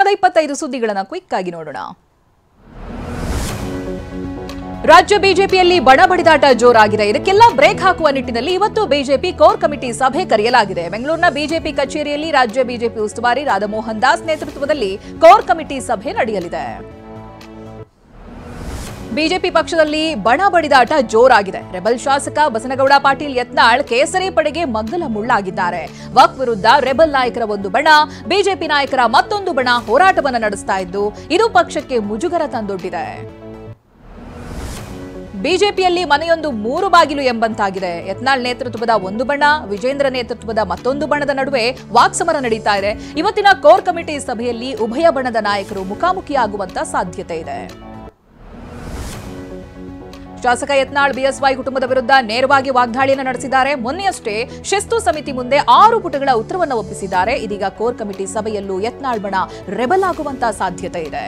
ಕ್ಷಣದ 25 ಸುದ್ದಿಗಳನ್ನು ಕ್ವಿಕ್ ಆಗಿ ನೋಡೋಣ. ರಾಜ್ಯ ಬಿಜೆಪಿಯಲ್ಲಿ ಬಣ ಬಡಿದಾಟ ಜೋರಾಗಿದೆ. ಇದಕ್ಕೆಲ್ಲ ಬ್ರೇಕ್ ಹಾಕುವ ನಿಟ್ಟಿನಲ್ಲಿ ಇವತ್ತು ಬಿಜೆಪಿ ಕೋರ್ ಕಮಿಟಿ ಸಭೆ ಕರೆಯಲಾಗಿದೆ. ಬೆಂಗಳೂರಿನ ಬಿಜೆಪಿ ಕಚೇರಿಯಲ್ಲಿ ರಾಜ್ಯ ಬಿಜೆಪಿ ಉಸ್ತುವಾರಿ ರಾಧಾಮೋಹನ್ ದಾಸ್ ನೇತೃತ್ವದಲ್ಲಿ ಕೋರ್ ಕಮಿಟಿ ಸಭೆ ನಡೆಯಲಿದೆ. ಬಿಜೆಪಿ ಪಕ್ಷದಲ್ಲಿ ಬಣ ಬಡಿದಾಟ ಜೋರಾಗಿದೆ. ರೆಬಲ್ ಶಾಸಕ ಬಸನಗೌಡ ಪಾಟೀಲ್ ಯತ್ನಾಳ್ ಕೇಸರಿ ಪಡೆಗೆ ಮಗ್ಗಲ ಮುಳ್ಳಾಗಿದ್ದಾರೆ. ವಕ್ಫ್ ವಿರುದ್ಧ ರೆಬಲ್ ನಾಯಕರ ಒಂದು ಬಣ, ಬಿಜೆಪಿ ನಾಯಕರ ಮತ್ತೊಂದು ಬಣ ಹೋರಾಟವನ್ನು ನಡೆಸ್ತಾ ಇದ್ದು ಇದು ಪಕ್ಷಕ್ಕೆ ಮುಜುಗರ ತಂದೊಡ್ಡಿದೆ. ಬಿಜೆಪಿಯಲ್ಲಿ ಮನೆಯೊಂದು ಮೂರು ಬಾಗಿಲು ಎಂಬಂತಾಗಿದೆ. ಯತ್ನಾಳ್ ನೇತೃತ್ವದ ಒಂದು ಬಣ, ವಿಜೇಂದ್ರ ನೇತೃತ್ವದ ಮತ್ತೊಂದು ಬಣದ ನಡುವೆ ವಾಕ್ಸಮರ ನಡೀತಾ ಇದೆ. ಇವತ್ತಿನ ಕೋರ್ ಕಮಿಟಿ ಸಭೆಯಲ್ಲಿ ಉಭಯ ಬಣದ ನಾಯಕರು ಮುಖಾಮುಖಿಯಾಗುವಂತ ಸಾಧ್ಯತೆ ಇದೆ. ಶಾಸಕ ಯತ್ನಾಳ್ ಬಿಎಸ್ವೈ ಕುಟುಂಬದ ವಿರುದ್ಧ ನೇರವಾಗಿ ವಾಗ್ದಾಳಿಯನ್ನು ನಡೆಸಿದ್ದಾರೆ. ಮೊನ್ನೆಯಷ್ಟೇ ಶಿಸ್ತು ಸಮಿತಿ ಮುಂದೆ 6 ಪುಟಗಳ ಉತ್ತರವನ್ನು ಒಪ್ಪಿಸಿದ್ದಾರೆ. ಇದೀಗ ಕೋರ್ ಕಮಿಟಿ ಸಭೆಯಲ್ಲೂ ಯತ್ನಾಳ್ ಬಣ ರೆಬಲ್ ಆಗುವಂತ ಸಾಧ್ಯತೆ ಇದೆ.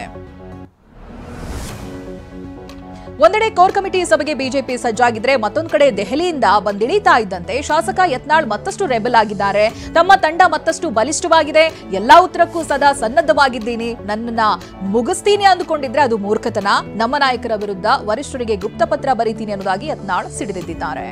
ಒಂದೆಡೆ ಕೋರ್ ಕಮಿಟಿ ಸಭೆಗೆ ಬಿಜೆಪಿ ಸಜ್ಜಾಗಿದ್ರೆ ಮತ್ತೊಂದು ಕಡೆ ದೆಹಲಿಯಿಂದ ಬಂದಿಳಿತಾ ಇದ್ದಂತೆ ಶಾಸಕ ಯತ್ನಾಳ್ ಮತ್ತಷ್ಟು ರೆಬಲ್ ಆಗಿದ್ದಾರೆ. ತಮ್ಮ ತಂಡ ಮತ್ತಷ್ಟು ಬಲಿಷ್ಠವಾಗಿದೆ, ಎಲ್ಲಾ ಉತ್ತರಕ್ಕೂ ಸದಾ ಸನ್ನದ್ಧವಾಗಿದ್ದೀನಿ, ನನ್ನನ್ನ ಮುಗಿಸ್ತೀನಿ ಅಂದುಕೊಂಡಿದ್ರೆ ಅದು ಮೂರ್ಖತನ, ನಮ್ಮ ನಾಯಕರ ವಿರುದ್ಧ ವರಿಷ್ಠರಿಗೆ ಗುಪ್ತಪತ್ರ ಬರೀತೀನಿ ಅನ್ನೋದಾಗಿ ಯತ್ನಾಳ್ ಸಿಡಿದೆದ್ದಿದ್ದಾರೆ.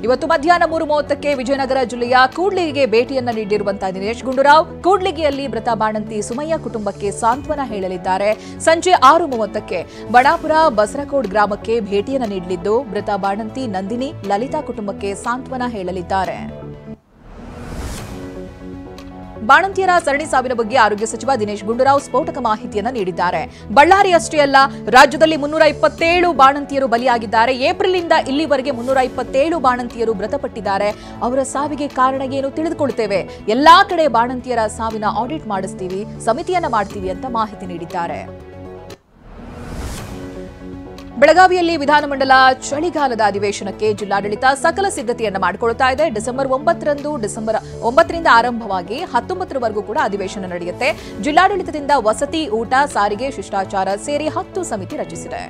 ಇವತ್ತು ಮಧ್ಯಾಹ್ನ 3:30ಕ್ಕೆ ವಿಜಯನಗರ ಜಿಲ್ಲೆಯ ಕೂಡ್ಲಿಗಿಗೆ ಭೇಟಿಯನ್ನ ನೀಡಿರುವಂತಹ ದಿನೇಶ್ ಗುಂಡೂರಾವ್ ಕೂಡ್ಲಿಗಿಯಲ್ಲಿ ಮೃತ ಬಾಣಂತಿ ಸುಮಯ್ಯ ಕುಟುಂಬಕ್ಕೆ ಸಾಂತ್ವನ ಹೇಳಲಿದ್ದಾರೆ. ಸಂಜೆ 6:30ಕ್ಕೆ ಬಣಾಪುರ ಬಸರಕೋಡ್ ಗ್ರಾಮಕ್ಕೆ ಭೇಟಿಯನ್ನ ನೀಡಲಿದ್ದು ಮೃತ ಬಾಣಂತಿ ನಂದಿನಿ ಲಲಿತಾ ಕುಟುಂಬಕ್ಕೆ ಸಾಂತ್ವನ ಹೇಳಲಿದ್ದಾರೆ. ಬಾಣಂತಿಯರ ಸರಣಿ ಸಾವಿನ ಬಗ್ಗೆ ಆರೋಗ್ಯ ಸಚಿವ ದಿನೇಶ್ ಗುಂಡೂರಾವ್ ಸ್ಫೋಟಕ ಮಾಹಿತಿಯನ್ನ ನೀಡಿದ್ದಾರೆ. ಬಳ್ಳಾರಿ ಅಷ್ಟೇ ಅಲ್ಲ, ರಾಜ್ಯದಲ್ಲಿ 327 ಬಾಣಂತಿಯರು ಬಲಿಯಾಗಿದ್ದಾರೆ. ಏಪ್ರಿಲ್ನಿಂದ ಇಲ್ಲಿವರೆಗೆ 327 ಬಾಣಂತಿಯರು ಮೃತಪಟ್ಟಿದ್ದಾರೆ. ಅವರ ಸಾವಿಗೆ ಕಾರಣ ಏನು ತಿಳಿದುಕೊಳ್ಳುತ್ತೇವೆ. ಎಲ್ಲಾ ಕಡೆ ಬಾಣಂತಿಯರ ಸಾವಿನ ಆಡಿಟ್ ಮಾಡಿಸ್ತೀವಿ, ಸಮಿತಿಯನ್ನ ಮಾಡ್ತೀವಿ ಅಂತ ಮಾಹಿತಿ ನೀಡಿದ್ದಾರೆ. ಬೆಳಗಾವಿಯಲ್ಲಿ ವಿಧಾನಮಂಡಲ ಚಳಿಗಾಲದ ಅಧಿವೇಶನಕ್ಕೆ ಜಿಲ್ಲಾಡಳಿತ ಸಕಲ ಸಿದ್ಧತೆಯನ್ನು ಮಾಡಿಕೊಳ್ಳುತ್ತಾ ಇದೆ. ಡಿಸೆಂಬರ್ 9ರಿಂದ ಆರಂಭವಾಗಿ 19ರವರೆಗೂ ಕೂಡ ಅಧಿವೇಶನ ನಡೆಯುತ್ತೆ. ಜಿಲ್ಲಾಡಳಿತದಿಂದ ವಸತಿ, ಊಟ, ಸಾರಿಗೆ, ಶಿಷ್ಟಾಚಾರ ಸೇರಿ 10 ಸಮಿತಿ ರಚಿಸಿದೆ.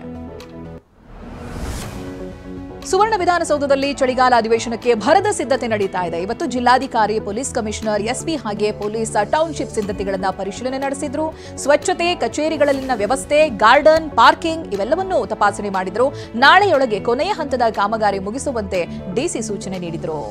ಸುವರ್ಣ ವಿಧಾನಸೌಧದಲ್ಲಿ ಚಳಿಗಾಲ ಅಧಿವೇಶನಕ್ಕೆ ಭರದ ಸಿದ್ಧತೆ ನಡೀತಾ ಇದೆ. ಇವತ್ತು ಜಿಲ್ಲಾಧಿಕಾರಿ, ಪೊಲೀಸ್ ಕಮಿಷನರ್, ಎಸ್ಪಿ ಹಾಗೆ ಪೊಲೀಸ್ ಟೌನ್ಶಿಪ್ ಸಿದ್ಧತೆಗಳನ್ನು ಪರಿಶೀಲನೆ ನಡೆಸಿದ್ರು. ಸ್ವಚ್ಛತೆ, ಕಚೇರಿಗಳಲ್ಲಿನ ವ್ಯವಸ್ಥೆ, ಗಾರ್ಡನ್, ಪಾರ್ಕಿಂಗ್ ಇವೆಲ್ಲವನ್ನೂ ತಪಾಸಣೆ ಮಾಡಿದ್ರು. ನಾಳೆಯೊಳಗೆ ಕೊನೆಯ ಹಂತದ ಕಾಮಗಾರಿ ಮುಗಿಸುವಂತೆ ಡಿಸಿ ಸೂಚನೆ ನೀಡಿದರು.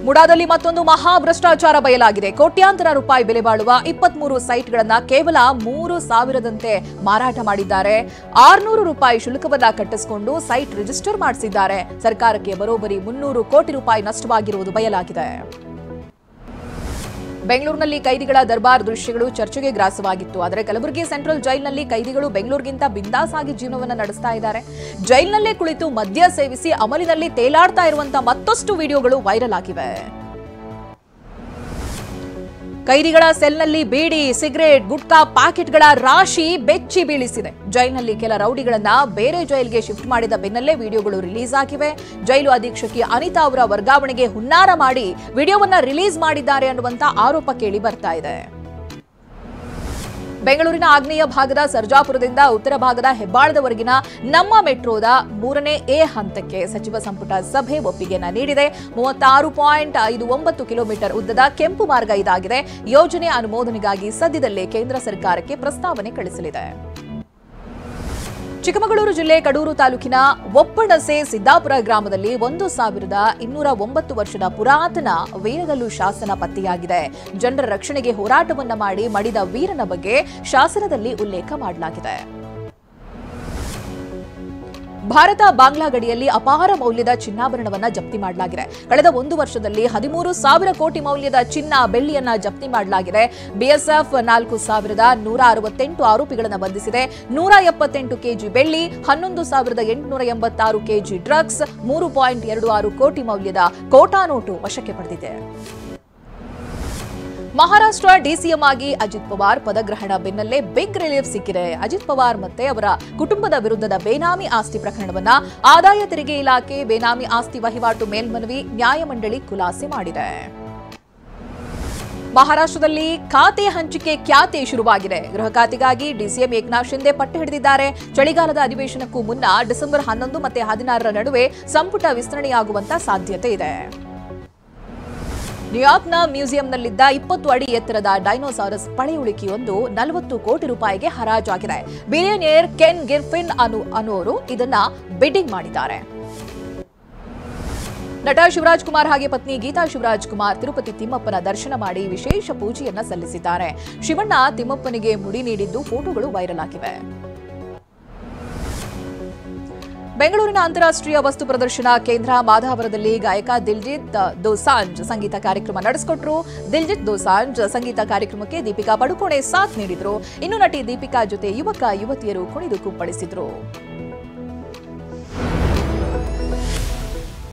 ಮುಡಾದಲ್ಲಿ ಮತ್ತೊಂದು ಮಹಾ ಭ್ರಷ್ಟಾಚಾರ ಬಯಲಾಗಿದೆ. ಕೋಟ್ಯಾಂತರ ರೂಪಾಯಿ ಬೆಲೆ ಬಾಳುವ 23 ಸೈಟ್ಗಳನ್ನು ಕೇವಲ 3,000ದಂತೆ ಮಾರಾಟ ಮಾಡಿದ್ದಾರೆ. 600 ರೂಪಾಯಿ ಶುಲ್ಕವನ್ನ ಕಟ್ಟಿಸಿಕೊಂಡು ಸೈಟ್ ರಿಜಿಸ್ಟರ್ ಮಾಡಿಸಿದ್ದಾರೆ. ಸರ್ಕಾರಕ್ಕೆ ಬರೋಬ್ಬರಿ 300 ಕೋಟಿ ರೂಪಾಯಿ ನಷ್ಟವಾಗಿರುವುದು ಬಯಲಾಗಿದೆ. ಬೆಂಗಳೂರಿನಲ್ಲಿ ಕೈದಿಗಳ ದರ್ಬಾರ್ ದೃಶ್ಯಗಳು ಚರ್ಚೆಗೆ ಗ್ರಾಸವಾಗಿತ್ತು. ಆದರೆ ಕಲಬುರಗಿ ಸೆಂಟ್ರಲ್ ಜೈಲಿನಲ್ಲಿ ಕೈದಿಗಳು ಬೆಂಗಳೂರಿಗಿಂತ ಬಿಂದಾಸ್ ಆಗಿ ಜೀವನವನ್ನು ನಡೆಸ್ತಾ ಇದ್ದಾರೆ. ಜೈಲಿನಲ್ಲೇ ಕುಳಿತು ಮದ್ಯ ಸೇವಿಸಿ ಅಮಲಿನಲ್ಲಿ ತೇಲಾಡ್ತಾ ಇರುವಂತಹ ಮತ್ತಷ್ಟು ವಿಡಿಯೋಗಳು ವೈರಲ್ ಆಗಿವೆ. ಕೈದಿಗಳ ಸೆಲ್ನಲ್ಲಿ ಬೀಡಿ, ಸಿಗರೇಟ್, ಗುಟ್ಕಾ ಪ್ಯಾಕೆಟ್ಗಳ ರಾಶಿ ಬೆಚ್ಚಿ ಬೀಳಿಸಿದೆ. ಜೈಲಿನಲ್ಲಿ ಕೆಲ ರೌಡಿಗಳನ್ನ ಬೇರೆ ಜೈಲಿಗೆ ಶಿಫ್ಟ್ ಮಾಡಿದ ಬೆನ್ನಲ್ಲೇ ವಿಡಿಯೋಗಳು ರಿಲೀಸ್ ಆಗಿವೆ. ಜೈಲು ಅಧೀಕ್ಷಕಿ ಅನಿತಾ ಅವರ ವರ್ಗಾವಣೆಗೆ ಹುನ್ನಾರ ಮಾಡಿ ವಿಡಿಯೋವನ್ನ ರಿಲೀಸ್ ಮಾಡಿದ್ದಾರೆ ಅನ್ನುವಂತ ಆರೋಪ ಕೇಳಿ ಬರ್ತಾ ಇದೆ. ಬೆಂಗಳೂರಿನ ಆಗ್ನೇಯ ಭಾಗದ ಸರ್ಜಾಪುರದಿಂದ ಉತ್ತರ ಭಾಗದ ಹೆಬ್ಬಾಳದವರೆಗಿನ ನಮ್ಮ ಮೆಟ್ರೋದ 3ನೇ ಎ ಹಂತಕ್ಕೆ ಸಚಿವ ಸಂಪುಟ ಸಭೆ ಒಪ್ಪಿಗೆಯನ್ನ ನೀಡಿದೆ. 36.59 ಕಿಲೋಮೀಟರ್ ಉದ್ದದ ಕೆಂಪು ಮಾರ್ಗ ಇದಾಗಿದೆ. ಯೋಜನೆ ಅನುಮೋದನೆಗಾಗಿ ಸದ್ಯದಲ್ಲೇ ಕೇಂದ್ರ ಸರ್ಕಾರಕ್ಕೆ ಪ್ರಸ್ತಾವನೆ ಕಳಿಸಲಿದೆ. ಚಿಕ್ಕಮಗಳೂರು ಜಿಲ್ಲೆ ಕಡೂರು ತಾಲೂಕಿನ ಒಪ್ಪಣಸೆ ಸಿದ್ದಾಪುರ ಗ್ರಾಮದಲ್ಲಿ 1209 ವರ್ಷದ ಪುರಾತನ ವೀರಗಲ್ಲು ಶಾಸನ ಪತ್ತೆಯಾಗಿದೆ. ಜನರ ರಕ್ಷಣೆಗೆ ಹೋರಾಟವನ್ನ ಮಾಡಿ ಮಡಿದ ವೀರನ ಬಗ್ಗೆ ಶಾಸನದಲ್ಲಿ ಉಲ್ಲೇಖ ಮಾಡಲಾಗಿದೆ. ಭಾರತ ಬಾಂಗ್ಲಾ ಗಡಿಯಲ್ಲಿ ಅಪಾರ ಮೌಲ್ಯದ ಚಿನ್ನಾಭರಣವನ್ನ ಜಪ್ತಿ ಮಾಡಲಾಗಿದೆ. ಕಳೆದ 1 ವರ್ಷದಲ್ಲಿ 13,000 ಕೋಟಿ ಮೌಲ್ಯದ ಚಿನ್ನ, ಬೆಳ್ಳಿಯನ್ನ ಜಪ್ತಿ ಮಾಡಲಾಗಿದೆ. ಬಿಎಸ್ಎಫ್ 4,168 ಆರೋಪಿಗಳನ್ನು ಬಂಧಿಸಿದೆ. 178 ಕೆಜಿ ಬೆಳ್ಳಿ, 11,886 ಕೆಜಿ ಡ್ರಗ್ಸ್, 3.26 ಕೋಟಿ ಮೌಲ್ಯದ ಕೋಟಾ ನೋಟು ವಶಕ್ಕೆ ಪಡೆದಿದೆ. ಮಹಾರಾಷ್ಟ್ರ ಡಿಸಿಎಂ ಆಗಿ ಅಜಿತ್ ಪವಾರ್ ಪದಗ್ರಹಣ ಬೆನ್ನಲ್ಲೇ ಬಿಗ್ ರಿಲೀಫ್ ಸಿಕ್ಕಿದೆ. ಅಜಿತ್ ಪವಾರ್ ಮತ್ತೆ ಅವರ ಕುಟುಂಬದ ವಿರುದ್ಧದ ಬೇನಾಮಿ ಆಸ್ತಿ ಪ್ರಕರಣವನ್ನ ಆದಾಯ ತೆರಿಗೆ ಇಲಾಖೆ ಬೇನಾಮಿ ಆಸ್ತಿ ವಹಿವಾಟು ಮೇಲ್ಮನವಿ ನ್ಯಾಯಮಂಡಳಿ ಖುಲಾಸೆ ಮಾಡಿದೆ. ಮಹಾರಾಷ್ಟ್ರದಲ್ಲಿ ಖಾತೆ ಹಂಚಿಕೆ ಖ್ಯಾತೆ ಶುರುವಾಗಿದೆ. ಗೃಹ ಖಾತೆಗಾಗಿ ಡಿಸಿಎಂ ಏಕನಾಥ್ ಶಿಂದೆ ಪಟ್ಟು ಹಿಡಿದಿದ್ದಾರೆ. ಚಳಿಗಾಲದ ಅಧಿವೇಶನಕ್ಕೂ ಮುನ್ನ ಡಿಸೆಂಬರ್ 11 ಮತ್ತು 16ರ ನಡುವೆ ಸಂಪುಟ ವಿಸ್ತರಣೆಯಾಗುವಂತ ಸಾಧ್ಯತೆ ಇದೆ. ನ್ಯೂಯಾರ್ಕ್ನ ಮ್ಯೂಸಿಯಂನಲ್ಲಿದ್ದ 20 ಅಡಿ ಎತ್ತರದ ಡೈನೋಸಾರಸ್ ಪಳೆಯುಳಿಕೆಯೊಂದು 40 ಕೋಟಿ ರೂಪಾಯಿಗೆ ಹರಾಜಾಗಿದೆ. ಬಿಲಿಯನಿಯರ್ ಕೆನ್ ಗಿರ್ಫಿನ್ ಅನ್ನೋರು ಇದನ್ನ ಬಿಡ್ಡಿಂಗ್ ಮಾಡಿದ್ದಾರೆ. ನಟ ಶಿವರಾಜ್ ಕುಮಾರ್ ಹಾಗೆ ಪತ್ನಿ ಗೀತಾ ಶಿವರಾಜ್ ಕುಮಾರ್ ತಿರುಪತಿ ತಿಮ್ಮಪ್ಪನ ದರ್ಶನ ಮಾಡಿ ವಿಶೇಷ ಪೂಜೆಯನ್ನ ಸಲ್ಲಿಸಿದ್ದಾರೆ. ಶಿವಣ್ಣ ತಿಮ್ಮಪ್ಪನಿಗೆ ಮುಡಿ ನೀಡಿದ್ದು ಫೋಟೋಗಳು ವೈರಲ್ ಆಗಿವೆ. ಬೆಂಗಳೂರಿನ ಅಂತಾರಾಷ್ಟ್ರೀಯ ವಸ್ತು ಪ್ರದರ್ಶನ ಕೇಂದ್ರ ಮಾಧಾವರದಲ್ಲಿ ಗಾಯಕ ದಿಲ್ಜಿತ್ ದೋಸಾಂಜ್ ಸಂಗೀತ ಕಾರ್ಯಕ್ರಮ ನಡೆಸಿಕೊಟ್ರು. ದಿಲ್ಜಿತ್ ದೋಸಾಂಜ್ ಸಂಗೀತ ಕಾರ್ಯಕ್ರಮಕ್ಕೆ ದೀಪಿಕಾ ಪಡುಕೋಣೆ ಸಾಥ್ ನೀಡಿದ್ರು. ಇನ್ನು ನಟಿ ದೀಪಿಕಾ ಜೊತೆ ಯುವಕ ಯುವತಿಯರು ಕುಣಿದು ಕುಪ್ಪಳಿಸಿದ್ರು.